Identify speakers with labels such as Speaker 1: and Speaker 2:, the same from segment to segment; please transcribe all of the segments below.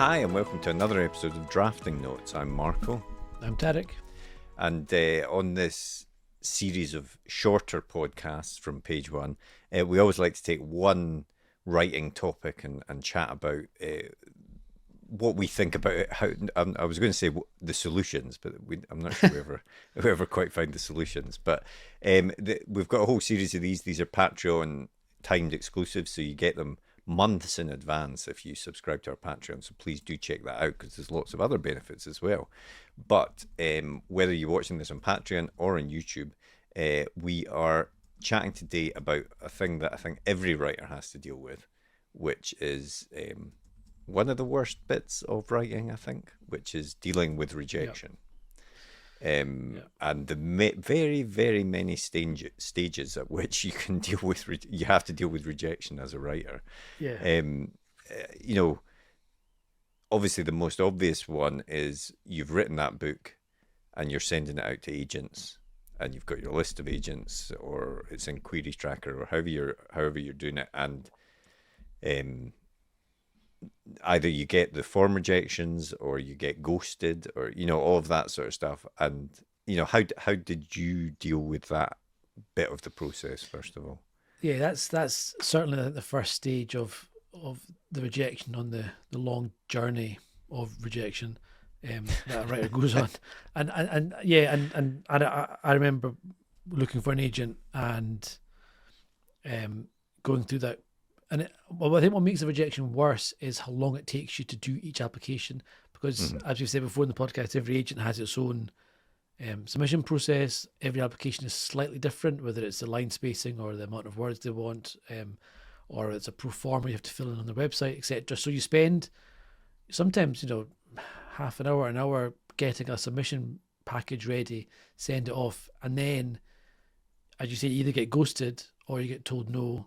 Speaker 1: Hi, and welcome to another episode of Drafting Notes. I'm Marco.
Speaker 2: I'm Tariq.
Speaker 1: And on this series of shorter podcasts from Page One, we always like to take one writing topic and chat about what we think about it. How I was going to say the solutions, but I'm not sure we ever quite find the solutions. But we've got a whole series of these. These are Patreon timed exclusives, so you get them months in advance if you subscribe to our Patreon, so please do check that out because there's lots of other benefits as well. But whether you're watching this on Patreon or on YouTube, we are chatting today about a thing that I think every writer has to deal with, which is one of the worst bits of writing, I think, which is dealing with rejection. And the very, very many stages at which you can deal with you have to deal with rejection as a writer. Obviously the most obvious one is you've written that book and you're sending it out to agents, and you've got your list of agents, or it's in Queries Tracker, or however you're doing it, and either you get the form rejections or you get ghosted, or all of that sort of stuff. And how did you deal with that bit of the process, first of all?
Speaker 2: Yeah, that's certainly the first stage of the rejection on the long journey of rejection that a writer goes on. And I remember looking for an agent and going through that. And I think what makes the rejection worse is how long it takes you to do each application. Because, as we've said before in the podcast, every agent has its own submission process. Every application is slightly different, whether it's the line spacing or the amount of words they want, or it's a pro forma you have to fill in on their website, etc. So you spend sometimes, half an hour getting a submission package ready, send it off, and then, as you say, you either get ghosted or you get told no.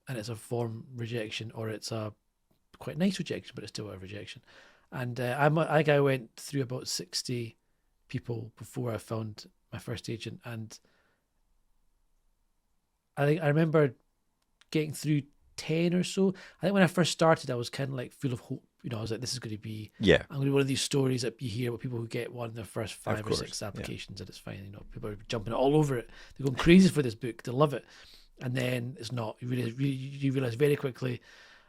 Speaker 2: And it's a form rejection, or it's a quite nice rejection, but it's still a rejection. And I think I went through about 60 people before I found my first agent. And I remember getting through 10 or so. I think when I first started, I was kind of like full of hope. I was like, this is going to be, I'm going to be one of these stories that you hear about people who get one in their first 5 or 6 applications, and it's fine. People are jumping all over it. They're going crazy for this book. They love it. And then it's not. You realize very quickly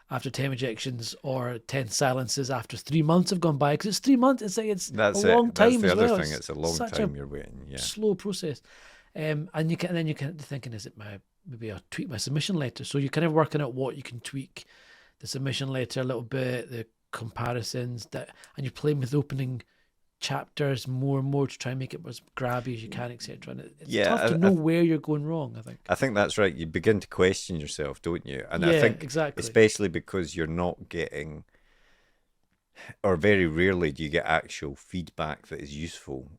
Speaker 2: after 10 rejections or 10 silences after 3 months have gone by, because it's 3 months. It's like
Speaker 1: that's
Speaker 2: a long time.
Speaker 1: That's the
Speaker 2: as
Speaker 1: other
Speaker 2: well.
Speaker 1: thing. It's a long time you're waiting. Yeah,
Speaker 2: slow process. And you can thinking, is it maybe I'll tweak my submission letter? So you're kind of working out what you can tweak the submission letter a little bit, the comparisons and you're playing with opening chapters more and more to try and make it as grabby as you can, etc. And it's tough to know where you're going wrong. I think
Speaker 1: that's right. You begin to question yourself, don't you? And I think
Speaker 2: exactly,
Speaker 1: especially because you're not getting, or very rarely do you get actual feedback that is useful,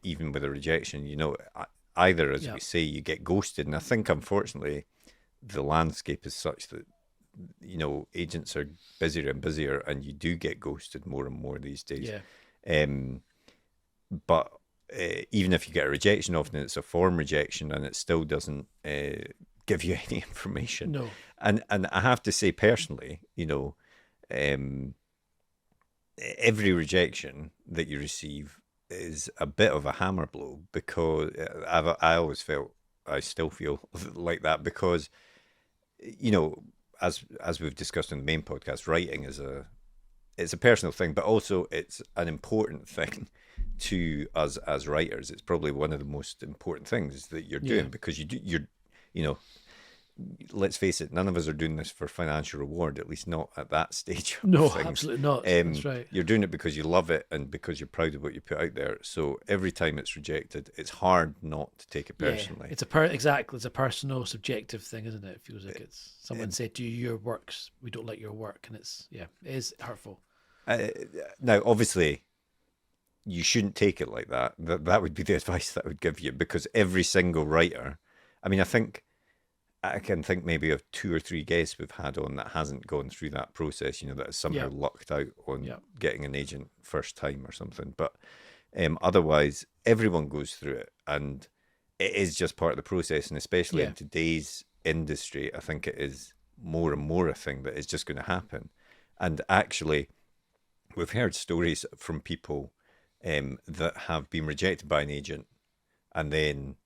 Speaker 1: even with a rejection. Either, as we say, you get ghosted, and I think unfortunately the landscape is such that agents are busier and busier, and you do get ghosted more and more these days. But even if you get a rejection, often it's a form rejection, and it still doesn't give you any information.
Speaker 2: No.
Speaker 1: And I have to say personally, every rejection that you receive is a bit of a hammer blow, because I still feel like that, because as we've discussed in the main podcast, writing it's a personal thing, but also it's an important thing to us as writers. It's probably one of the most important things that you're doing, because you're let's face it, none of us are doing this for financial reward, at least not at that stage of
Speaker 2: no
Speaker 1: things.
Speaker 2: Absolutely not. That's right.
Speaker 1: You're doing it because you love it and because you're proud of what you put out there. So every time it's rejected, it's hard not to take it personally.
Speaker 2: It's it's a personal, subjective thing, isn't it? It feels like it's someone said to you, we don't like your work, and it is hurtful.
Speaker 1: Now, obviously, you shouldn't take it like that. That would be the advice that I would give you, because every single writer, I can think maybe of 2 or 3 guests we've had on that hasn't gone through that process, that has somehow lucked out on getting an agent first time or something. But otherwise, everyone goes through it, and it is just part of the process. And especially in today's industry, I think it is more and more a thing that is just going to happen. And actually, we've heard stories from people that have been rejected by an agent and then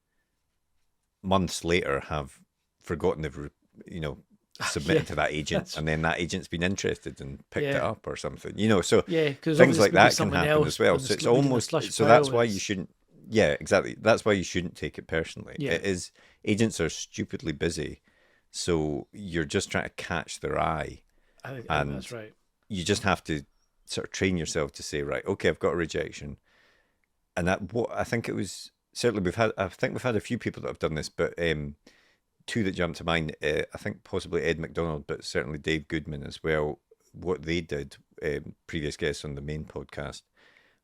Speaker 1: months later have forgotten they've,
Speaker 2: Yeah,
Speaker 1: submitted to that agent,
Speaker 2: that's
Speaker 1: and then that agent's been interested and picked it
Speaker 2: yeah,
Speaker 1: up or something. So
Speaker 2: yeah. Because
Speaker 1: things
Speaker 2: obviously
Speaker 1: like
Speaker 2: maybe
Speaker 1: that can
Speaker 2: someone
Speaker 1: happen
Speaker 2: else
Speaker 1: as well.
Speaker 2: on the
Speaker 1: So it's
Speaker 2: reading the
Speaker 1: almost
Speaker 2: slush
Speaker 1: so that's
Speaker 2: pile
Speaker 1: why you
Speaker 2: is
Speaker 1: shouldn't. Yeah, exactly. That's why you shouldn't take it personally.
Speaker 2: yeah.
Speaker 1: It is agents are stupidly busy, so you're just trying to catch their eye,
Speaker 2: I think
Speaker 1: and
Speaker 2: that's right.
Speaker 1: you just have to sort of train yourself to say, right, okay, I've got a rejection, and that what I think it was. Certainly, I think we've had a few people that have done this, but two that jump to mind. I think possibly Ed McDonald, but certainly Dave Goodman as well. What they did, previous guests on the main podcast,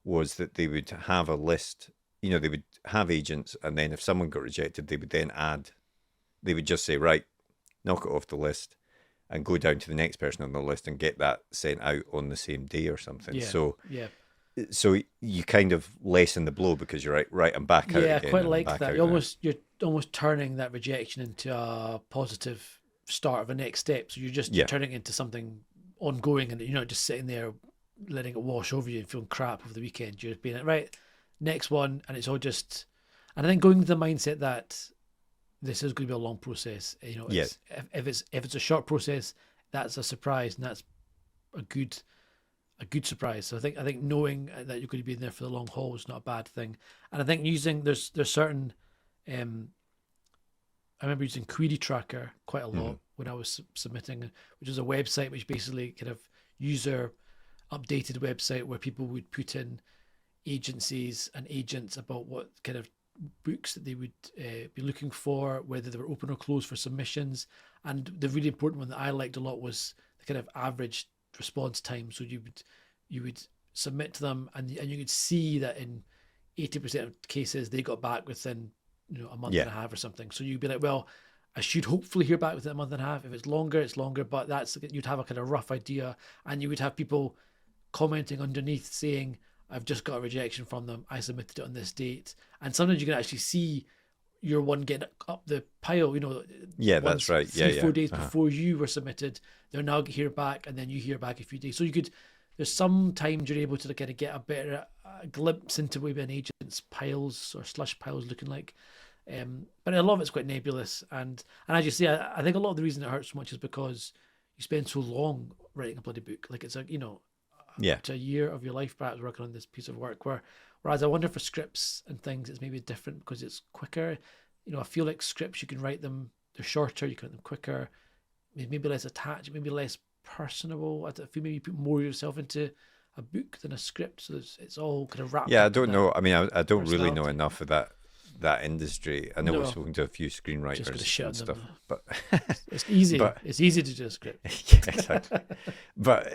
Speaker 1: was that they would have a list. They would have agents, and then if someone got rejected, they would then add. They would just say, right, knock it off the list, and go down to the next person on the list and get that sent out on the same day or something.
Speaker 2: Yeah,
Speaker 1: So,
Speaker 2: yeah,
Speaker 1: so you kind of lessen the blow because you're right, I'm back out
Speaker 2: yeah. I
Speaker 1: again,
Speaker 2: quite
Speaker 1: and I'm
Speaker 2: like
Speaker 1: back
Speaker 2: that.
Speaker 1: out now.
Speaker 2: You're almost turning that rejection into a positive start of a next step. So you're
Speaker 1: Yeah,
Speaker 2: turning it into something ongoing, and you're not just sitting there letting it wash over you and feeling crap over the weekend. You're being like, right, next one, and it's all just. And I think going to the mindset that this is going to be a long process.
Speaker 1: yes,
Speaker 2: It's if it's a short process, that's a surprise, and that's a good surprise. So I think knowing that you're going to be in there for the long haul is not a bad thing. And I think using there's certain um, I remember using Query Tracker quite a
Speaker 1: mm-hmm.
Speaker 2: lot when I was submitting, which is a website which basically kind of user updated website where people would put in agencies and agents about what kind of books that they would be looking for, whether they were open or closed for submissions. And the really important one that I liked a lot was the kind of average response time. So you would submit to them, and you could see that in 80% of cases they got back within a month
Speaker 1: Yeah,
Speaker 2: and a half or something. So you'd be like, well, I should hopefully hear back within a month and a half. If it's longer, it's longer. But you'd have a kind of rough idea, and you would have people commenting underneath saying, I've just got a rejection from them. I submitted it on this date. And sometimes you can actually see your one getting up the pile,
Speaker 1: yeah, that's
Speaker 2: once
Speaker 1: right. Yeah,
Speaker 2: three,
Speaker 1: yeah.
Speaker 2: 4 days
Speaker 1: Uh-huh.
Speaker 2: before you were submitted, they're now hear back, and then you hear back a few days. So there's sometimes you're able to kind of get a better glimpse into maybe an agent's piles or slush piles looking like. But a lot of it's quite nebulous. And as you say, I think a lot of the reason it hurts so much is because you spend so long writing a bloody book. Like it's
Speaker 1: Yeah,
Speaker 2: up to a year of your life perhaps working on this piece of work, whereas I wonder for scripts and things it's maybe different because it's quicker. I feel like scripts, you can write them, they're shorter, you can write them quicker, maybe less attached, maybe less personable. I feel maybe you put more of yourself into a book than a script, so it's all kind of wrapped
Speaker 1: yeah. I
Speaker 2: up in
Speaker 1: don't
Speaker 2: that
Speaker 1: know. I mean, I don't really know
Speaker 2: personality.
Speaker 1: enough of that industry. I know we've
Speaker 2: No,
Speaker 1: spoken to a few
Speaker 2: just gonna
Speaker 1: screenwriters
Speaker 2: shit on
Speaker 1: and stuff,
Speaker 2: them.
Speaker 1: but
Speaker 2: It's easy.
Speaker 1: but
Speaker 2: It's easy to do a script.
Speaker 1: yeah, exactly. But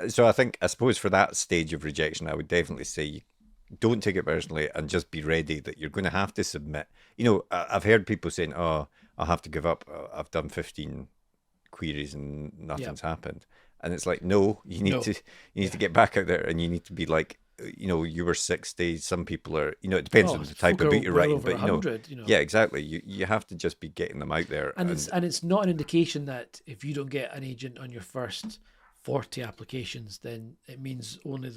Speaker 1: so I suppose for that stage of rejection, I would definitely say don't take it personally and just be ready that you're going to have to submit. I've heard people saying, "Oh, I'll have to give up. I've done 15 queries and
Speaker 2: Yeah.
Speaker 1: nothing's happened." And it's like, no, you need
Speaker 2: No.
Speaker 1: to
Speaker 2: Yeah.
Speaker 1: get back out there, and you need to be like, you were 60. Some people are, it depends
Speaker 2: Oh,
Speaker 1: on the type
Speaker 2: folk
Speaker 1: of
Speaker 2: are
Speaker 1: book you're
Speaker 2: well
Speaker 1: writing,
Speaker 2: over
Speaker 1: but
Speaker 2: 100.
Speaker 1: yeah, exactly. You have to just be getting them out there,
Speaker 2: And
Speaker 1: and
Speaker 2: it's not an indication that if you don't get an agent on your first 40 applications, then it means only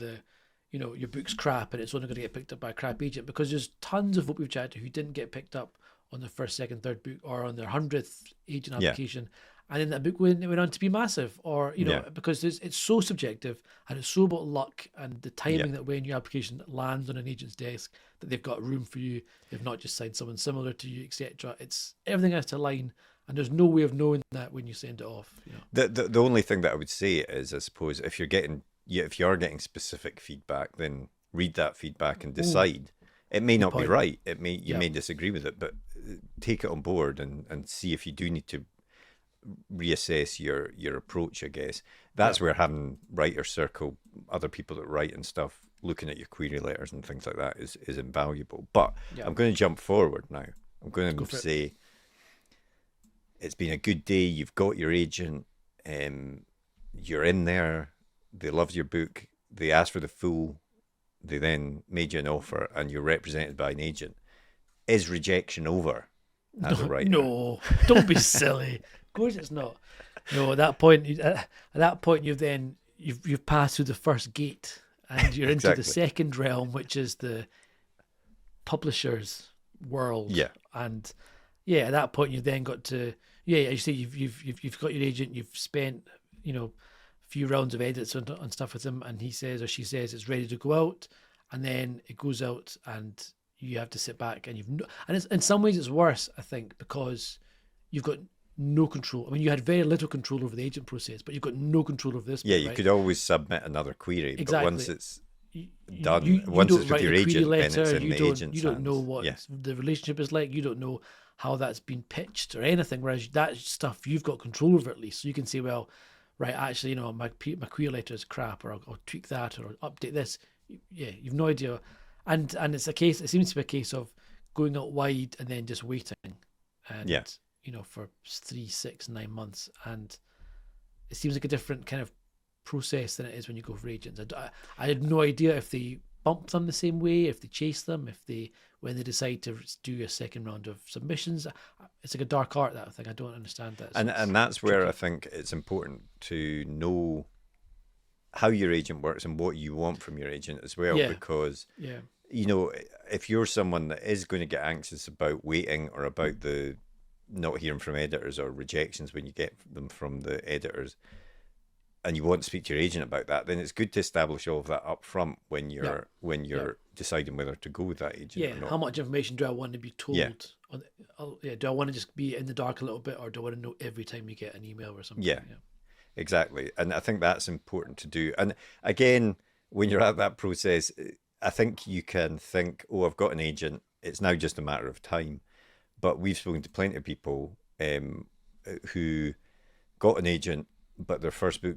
Speaker 2: your book's crap and it's only going to get picked up by a crap agent, because there's tons of folk we've chatted to who didn't get picked up on their first, second, third book or on their 100th agent
Speaker 1: yeah,
Speaker 2: application. And then that book went on to be massive, or,
Speaker 1: yeah,
Speaker 2: because it's so subjective and it's so about luck and the
Speaker 1: yeah.
Speaker 2: timing that when your application lands on an agent's desk, that they've got room for you. They've not just signed someone similar to you, etc. It's everything has to align, and there's no way of knowing that when you send it off.
Speaker 1: The only thing that I would say is, I suppose, if you are getting specific feedback, then read that feedback and
Speaker 2: Ooh,
Speaker 1: decide. It may
Speaker 2: good
Speaker 1: not be
Speaker 2: point.
Speaker 1: right. You
Speaker 2: Yeah,
Speaker 1: may disagree with it, but take it on board and see if you do need to reassess your approach. I guess
Speaker 2: yeah,
Speaker 1: that's where having writer circle, other people that write and stuff, looking at your query letters and things like that is invaluable. But
Speaker 2: yeah.
Speaker 1: I'm going to jump forward now. I'm
Speaker 2: Go
Speaker 1: going
Speaker 2: for
Speaker 1: to
Speaker 2: it.
Speaker 1: say it's been a good day. You've got your agent. You're in there. They loved your book. They asked for the full. They then made you an offer, and you're represented by an agent. Is rejection over as a
Speaker 2: No,
Speaker 1: writer?
Speaker 2: no, don't be silly. Of course it's not. No, at that point, you've then you've passed through the first gate and you're into the
Speaker 1: Exactly.
Speaker 2: second realm, which is the publisher's world.
Speaker 1: Yeah.
Speaker 2: And yeah, at that point you then got to, yeah, as you say, you've got your agent, you've spent, a few rounds of edits and stuff with him, and he says or she says it's ready to go out, and then it goes out and you have to sit back and and it's, in some ways it's worse, I think, because you've got no control. I mean, you had very little control over the agent process, but you've got no control over this
Speaker 1: Yeah,
Speaker 2: bit,
Speaker 1: you
Speaker 2: right?
Speaker 1: could always submit another query, but once
Speaker 2: Exactly.
Speaker 1: it's
Speaker 2: You,
Speaker 1: done,
Speaker 2: you
Speaker 1: once
Speaker 2: don't
Speaker 1: it's with
Speaker 2: write
Speaker 1: your
Speaker 2: the query
Speaker 1: agent, then
Speaker 2: letter.
Speaker 1: it's in
Speaker 2: You
Speaker 1: the
Speaker 2: don't
Speaker 1: agent's
Speaker 2: know
Speaker 1: hands.
Speaker 2: what
Speaker 1: Yeah.
Speaker 2: the relationship is like. You don't know how that's been pitched or anything. Whereas that stuff you've got control over at least. So you can say, well, right, actually, my query letter is crap, or I'll tweak that, or I'll update this. Yeah, you've no idea. And it's a case. It seems to be a case of going out wide and then just waiting,
Speaker 1: Yeah.
Speaker 2: and for 3, 6, 9 months, and it seems like a different kind of process than it is when you go for agents. I had no idea if they bump them the same way, if they chase them, if they when they decide to do a second round of submissions. It's like a dark art, that thing. I don't understand that.
Speaker 1: And that's where
Speaker 2: tricky.
Speaker 1: I think it's important to know how your agent works and what you want from your agent as well,
Speaker 2: Yeah,
Speaker 1: because
Speaker 2: yeah,
Speaker 1: if you're someone that is going to get anxious about waiting or about the not hearing from editors or rejections when you get them from the editors, and you want to speak to your agent about that, then it's good to establish all of that up front when
Speaker 2: yeah,
Speaker 1: you're
Speaker 2: yeah.
Speaker 1: deciding whether to go with that agent
Speaker 2: Yeah,
Speaker 1: or
Speaker 2: how
Speaker 1: not.
Speaker 2: much information do I want to be
Speaker 1: Yeah,
Speaker 2: told? Yeah, do I want to just be in the dark a little bit, or do I want to know every time you get an email or something?
Speaker 1: yeah,
Speaker 2: Yeah,
Speaker 1: exactly. And I think that's important to do. And again, when you're at that process, I think you can think, oh, I've got an agent. It's now just a matter of time. But we've spoken to plenty of people who got an agent, but their first book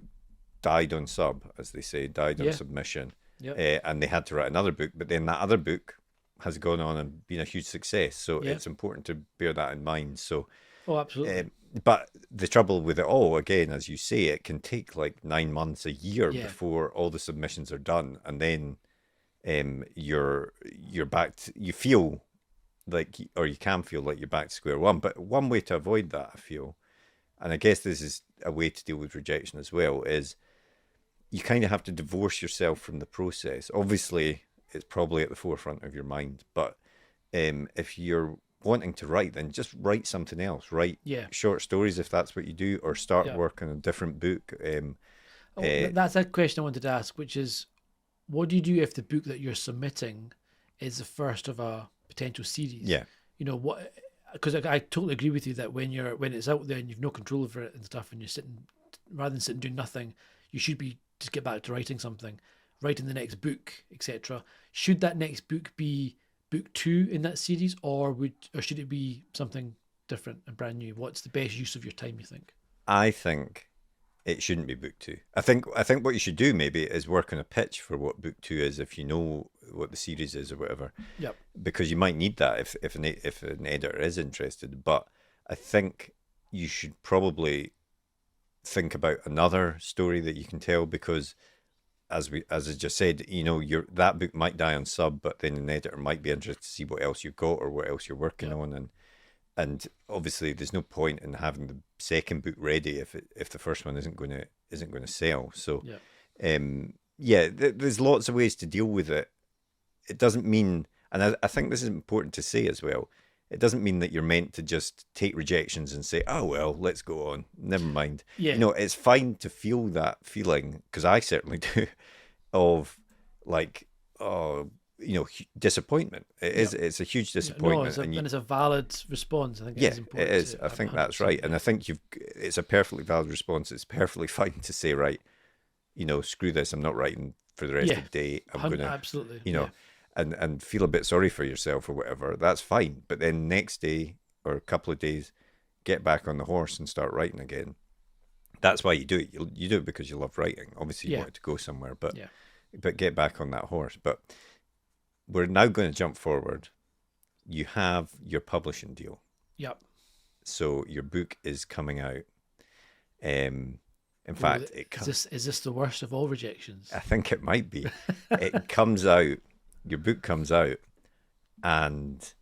Speaker 1: died on sub, as they say, died on
Speaker 2: yeah,
Speaker 1: submission,
Speaker 2: yeah,
Speaker 1: and they had to write another book. But then that other book has gone on and been a huge success. So
Speaker 2: yeah.
Speaker 1: it's important to bear that in mind. So,
Speaker 2: Oh, absolutely.
Speaker 1: but the trouble with it all, again, as you say, it can take like 9 months, a year
Speaker 2: Yeah,
Speaker 1: before all the submissions are done, and then you're back. You feel like, or you can feel like you're back to square one. But one way to avoid that, I feel, and I guess this is a way to deal with rejection as well, is you kind of have to divorce yourself from the process. Obviously, it's probably at the forefront of your mind, but if you're wanting to write, then just write something else. Write
Speaker 2: yeah.
Speaker 1: short stories if that's what you do, or start
Speaker 2: Yeah.
Speaker 1: work on a different book.
Speaker 2: Oh, that's a question I wanted to ask, which is, what do you do if the book that you're submitting is the first of a potential series?
Speaker 1: Yeah,
Speaker 2: What? Because I totally agree with you that when it's out there and you've no control over it and stuff, and you're sitting rather than sitting doing nothing, you should be just get back to writing something, writing the next book, etc. Should that next book be book 2 in that series, or should it be something different and brand new? What's the best use of your time, you think?
Speaker 1: I think it shouldn't be book two. I think what you should do maybe is work on a pitch for what book two is, if you know what the series is or whatever,
Speaker 2: Yep.
Speaker 1: because you might need that if an editor is interested. But I think you should probably think about another story that you can tell, because as I just said, your that book might die on sub, but then an editor might be interested to see what else you've got or what else you're working
Speaker 2: Yep.
Speaker 1: on, and obviously there's no point in having the second book ready if the first one isn't going to sell. So
Speaker 2: Yep.
Speaker 1: yeah, there's lots of ways to deal with it. It doesn't mean, and I think this is important to say as well, it doesn't mean that you're meant to just take rejections and say, oh well, let's go on, never mind.
Speaker 2: Yeah.
Speaker 1: It's fine to feel that feeling, because I certainly do, of like, oh, disappointment.
Speaker 2: Yep.
Speaker 1: It's a huge
Speaker 2: Yeah, no,
Speaker 1: disappointment,
Speaker 2: and it's a valid response. I think it
Speaker 1: yeah,
Speaker 2: is
Speaker 1: it
Speaker 2: important
Speaker 1: is.
Speaker 2: to
Speaker 1: I think that's
Speaker 2: 100%.
Speaker 1: right, and I think it's a perfectly valid response. It's perfectly fine to say, right, screw this. I'm not writing for the rest
Speaker 2: Yeah,
Speaker 1: of the day. I'm gonna,
Speaker 2: absolutely.
Speaker 1: you
Speaker 2: Yeah,
Speaker 1: know, and feel a bit sorry for yourself or whatever. That's fine. But then next day or a couple of days, get back on the horse and start writing again. That's why you do it. You do it because you love writing. Obviously, you
Speaker 2: yeah,
Speaker 1: want it to go somewhere, but
Speaker 2: yeah,
Speaker 1: get back on that horse. But we're now going to jump forward. You have your publishing deal.
Speaker 2: yep.
Speaker 1: So your book is coming out. In
Speaker 2: Ooh,
Speaker 1: fact,
Speaker 2: is this the worst of all rejections?
Speaker 1: I think it might be. It comes out. Your book comes out, and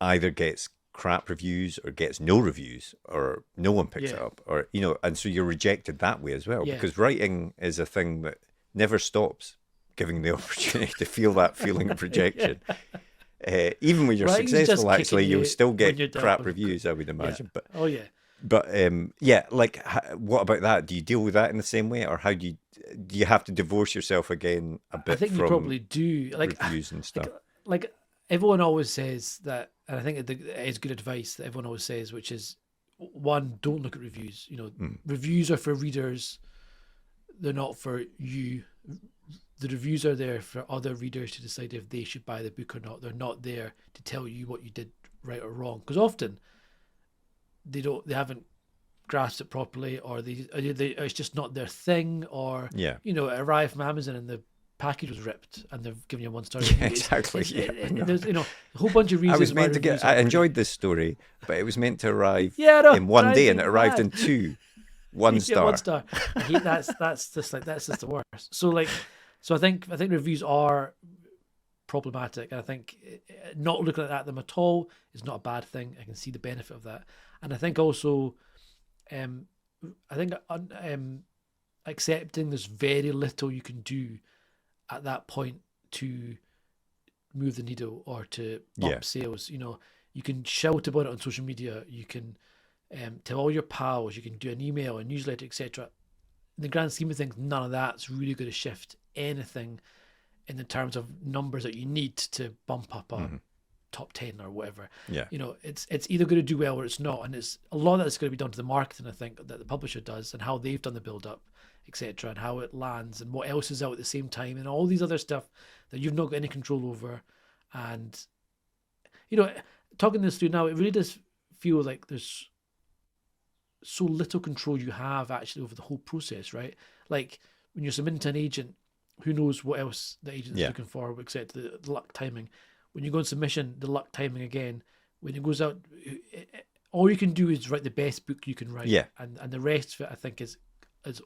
Speaker 1: either gets crap reviews or gets no reviews or no one picks it
Speaker 2: Yeah.
Speaker 1: up, or and so you're rejected that way as well,
Speaker 2: Yeah.
Speaker 1: because writing is a thing that never stops giving the opportunity to feel that feeling of
Speaker 2: Yeah.
Speaker 1: rejection. Even when you're
Speaker 2: Writing's just
Speaker 1: successful,
Speaker 2: kicking
Speaker 1: actually, you'll
Speaker 2: you
Speaker 1: still
Speaker 2: when you're
Speaker 1: get crap
Speaker 2: down.
Speaker 1: reviews, I would
Speaker 2: Yeah.
Speaker 1: imagine.
Speaker 2: Oh yeah.
Speaker 1: But yeah, like, what about that? Do you deal with that in the same way, or how do you have to divorce yourself again a
Speaker 2: I
Speaker 1: bit
Speaker 2: think you
Speaker 1: from
Speaker 2: probably do.
Speaker 1: reviews and stuff?
Speaker 2: Like everyone always says that, and I think it is good advice that everyone always says, which is one, don't look at reviews. Reviews are for readers; they're not for you. The reviews are there for other readers to decide if they should buy the book or not. They're not there to tell you what you did right or wrong, because often they haven't grasped it properly, or it's just not their thing, or
Speaker 1: Yeah.
Speaker 2: it arrived from Amazon and the package was ripped and they've given you a 1 star
Speaker 1: Yeah,
Speaker 2: review.
Speaker 1: exactly.
Speaker 2: There's a whole bunch of reasons.
Speaker 1: I was
Speaker 2: why
Speaker 1: meant to
Speaker 2: reviews
Speaker 1: I
Speaker 2: aren't
Speaker 1: enjoyed this story, but it was meant to arrive
Speaker 2: Yeah, no,
Speaker 1: in one
Speaker 2: drives
Speaker 1: day,
Speaker 2: me
Speaker 1: and it arrived
Speaker 2: mad.
Speaker 1: in two. One
Speaker 2: Yeah,
Speaker 1: star.
Speaker 2: 1 star. I hate that's just the worst. So I think reviews are problematic, and I think not looking at them at all is not a bad thing. I can see the benefit of that, and I think also, I think accepting there's very little you can do at that point to move the needle or to bump sales. You can shout about it on social media. You can tell all your pals. You can do an email, a newsletter, etc. In the grand scheme of things, none of that's really going to shift anything in the terms of numbers that you need to bump up a top 10 or whatever.
Speaker 1: Yeah.
Speaker 2: It's either going to do well or it's not, and it's a lot of that's going to be down to the marketing, I think, that the publisher does, and how they've done the build up, etc., and how it lands and what else is out at the same time, and all these other stuff that you've not got any control over. And talking this through now, it really does feel like there's so little control you have actually over the whole process, right? Like when you're submitting to an agent, who knows what else the agent's looking for, except the luck timing. When you go on submission, the luck timing again. When it goes out, all you can do is write the best book you can write.
Speaker 1: Yeah.
Speaker 2: And the rest of it, I think, is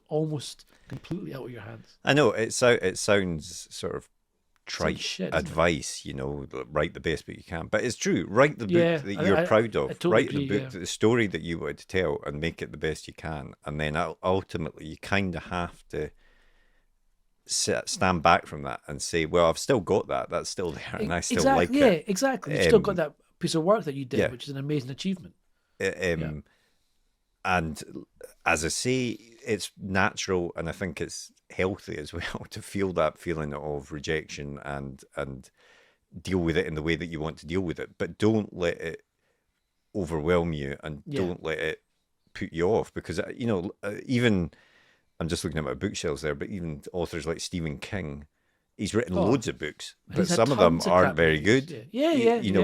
Speaker 2: almost completely out of your hands.
Speaker 1: I know it sounds sort of trite
Speaker 2: shit,
Speaker 1: advice, write the best book you can, but it's true. Write the book that you're proud of.
Speaker 2: Totally
Speaker 1: write
Speaker 2: agree,
Speaker 1: the book, the story that you want to tell, and make it the best you can. And then ultimately, you kind of have to stand back from that and say, well, I've still got that. That's still there, and I still like it.
Speaker 2: Yeah, exactly. You've still got that piece of work that you did, which is an amazing achievement.
Speaker 1: And as I say, it's natural, and I think it's healthy as well to feel that feeling of rejection and deal with it in the way that you want to deal with it. But don't let it overwhelm you, and don't let it put you off, because even, I'm just looking at my bookshelves there, but even authors like Stephen King, he's written loads of books, but some of them aren't very good.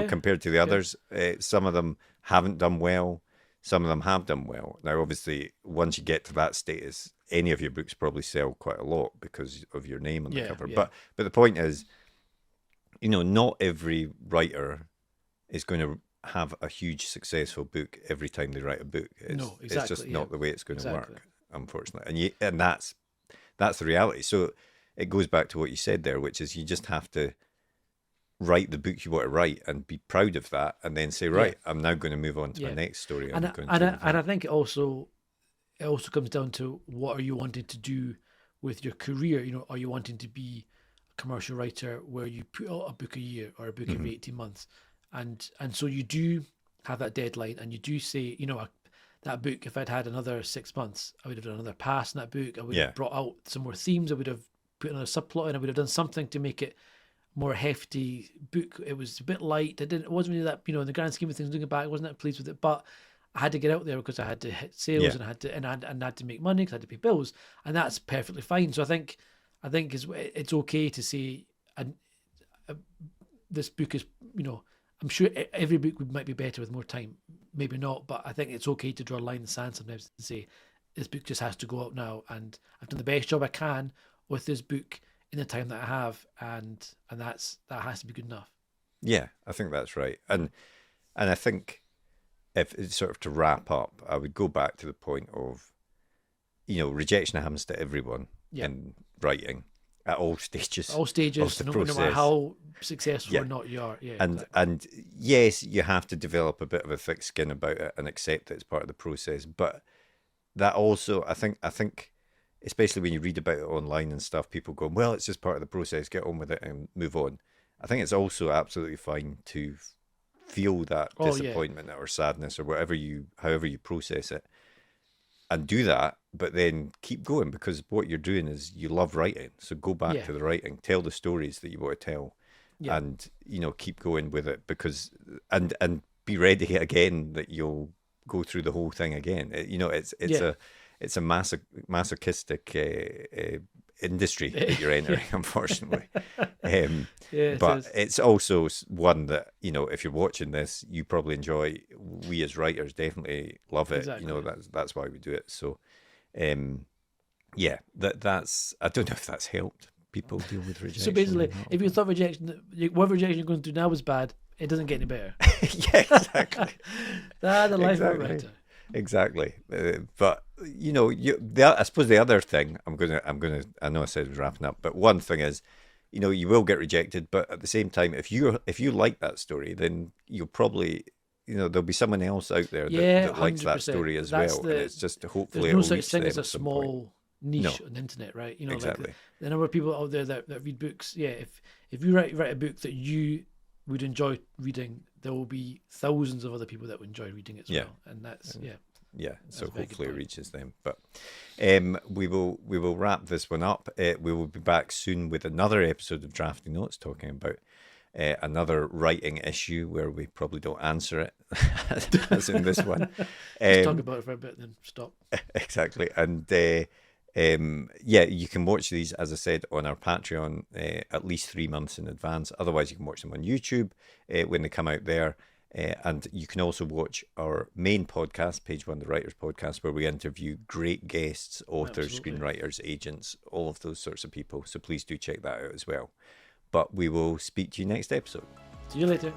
Speaker 1: Compared to the others. Some of them haven't done well. Some of them have done well. Now, obviously, once you get to that status, any of your books probably sell quite a lot because of your name on the cover.
Speaker 2: Yeah.
Speaker 1: But the point is, not every writer is going to have a huge successful book every time they write a book. It's just not the way it's going to work, unfortunately. And that's the reality. So it goes back to what you said there, which is you just have to write the book you want to write and be proud of that, and then say, right, I'm now going to move on to my next story.
Speaker 2: And I think it also comes down to, what are you wanting to do with your career? Are you wanting to be a commercial writer where you put out a book a year or a book every 18 months? And so you do have that deadline, and you do say, that book, if I'd had another 6 months, I would have done another pass in that book. I would have brought out some more themes. I would have put another subplot in. I would have done something to make it more hefty book. It was a bit light. It wasn't really that, in the grand scheme of things, looking back, I wasn't that pleased with it, but I had to get out there because I had to hit sales, and I had to make money because I had to pay bills, and that's perfectly fine. So I think it's okay to say, this book is, I'm sure every book might be better with more time, maybe not, but I think it's okay to draw a line in the sand sometimes and say, this book just has to go out now, and I've done the best job I can with this book in the time that I have, and that has to be good enough.
Speaker 1: Yeah, I think that's right. And I think, if it's sort of to wrap up, I would go back to the point of, rejection happens to everyone in writing. at all stages
Speaker 2: All
Speaker 1: of
Speaker 2: stages,
Speaker 1: the
Speaker 2: no matter
Speaker 1: process.
Speaker 2: how successful
Speaker 1: Yeah.
Speaker 2: or not you are. Yeah,
Speaker 1: And
Speaker 2: exactly.
Speaker 1: and yes, you have to develop a bit of a thick skin about it and accept that it's part of the process. But that also, I think, especially when you read about it online and stuff, people go, "Well, it's just part of the process. Get on with it and move on." I think it's also absolutely fine to feel that
Speaker 2: Oh yeah,
Speaker 1: disappointment or sadness or however you process it, and do that, but then keep going, because what you're doing is you love writing. So go back
Speaker 2: yeah,
Speaker 1: to the writing, tell the stories that you want to tell,
Speaker 2: yeah,
Speaker 1: and keep going with it, because and be ready again that you'll go through the whole thing again.
Speaker 2: yeah,
Speaker 1: It's a masochistic industry that you're
Speaker 2: yeah,
Speaker 1: entering, unfortunately. Um,
Speaker 2: yeah. It
Speaker 1: but
Speaker 2: is
Speaker 1: it's also one that, if you're watching this, you probably enjoy. We as writers definitely love it.
Speaker 2: exactly.
Speaker 1: That's why we do it. So, um, yeah, that's. I don't know if that's helped people deal with
Speaker 2: So
Speaker 1: rejection or
Speaker 2: basically,
Speaker 1: not.
Speaker 2: if you thought rejection, whatever rejection you're going through now was bad, it doesn't get any better.
Speaker 1: Yeah, exactly.
Speaker 2: The life of a
Speaker 1: Exactly.
Speaker 2: writer.
Speaker 1: Exactly. But I suppose the other thing I know I said I was wrapping up, but one thing is, you will get rejected, but at the same time, if you like that story, then you'll probably, there'll be someone else out there that,
Speaker 2: Yeah,
Speaker 1: that likes that
Speaker 2: 100%.
Speaker 1: story as
Speaker 2: That's
Speaker 1: well, and
Speaker 2: the.
Speaker 1: it's just
Speaker 2: There's
Speaker 1: hopefully
Speaker 2: no
Speaker 1: it'll
Speaker 2: such
Speaker 1: reach
Speaker 2: thing
Speaker 1: them
Speaker 2: as a
Speaker 1: at some point.
Speaker 2: small
Speaker 1: No,
Speaker 2: niche on the internet, right? Like
Speaker 1: exactly.
Speaker 2: the number of people out there that read books. Yeah, if you write a book that you would enjoy reading, there will be thousands of other people that would enjoy reading it as
Speaker 1: Yeah.
Speaker 2: well, and that's
Speaker 1: And
Speaker 2: yeah,
Speaker 1: yeah,
Speaker 2: that's
Speaker 1: so
Speaker 2: a very good
Speaker 1: hopefully it
Speaker 2: point.
Speaker 1: reaches them. But we will wrap this one up. We will be back soon with another episode of Drafting Notes, talking about another writing issue where we probably don't answer it, as in this one.
Speaker 2: Just talk
Speaker 1: Um,
Speaker 2: about it for a bit, then stop.
Speaker 1: exactly. And yeah, you can watch these, as I said, on our Patreon at least 3 months in advance. Otherwise, you can watch them on YouTube when they come out there. And you can also watch our main podcast, Page One, the Writers Podcast, where we interview great guests, authors,
Speaker 2: Absolutely.
Speaker 1: screenwriters, agents, all of those sorts of people. So please do check that out as well. But we will speak to you next episode.
Speaker 2: See you later.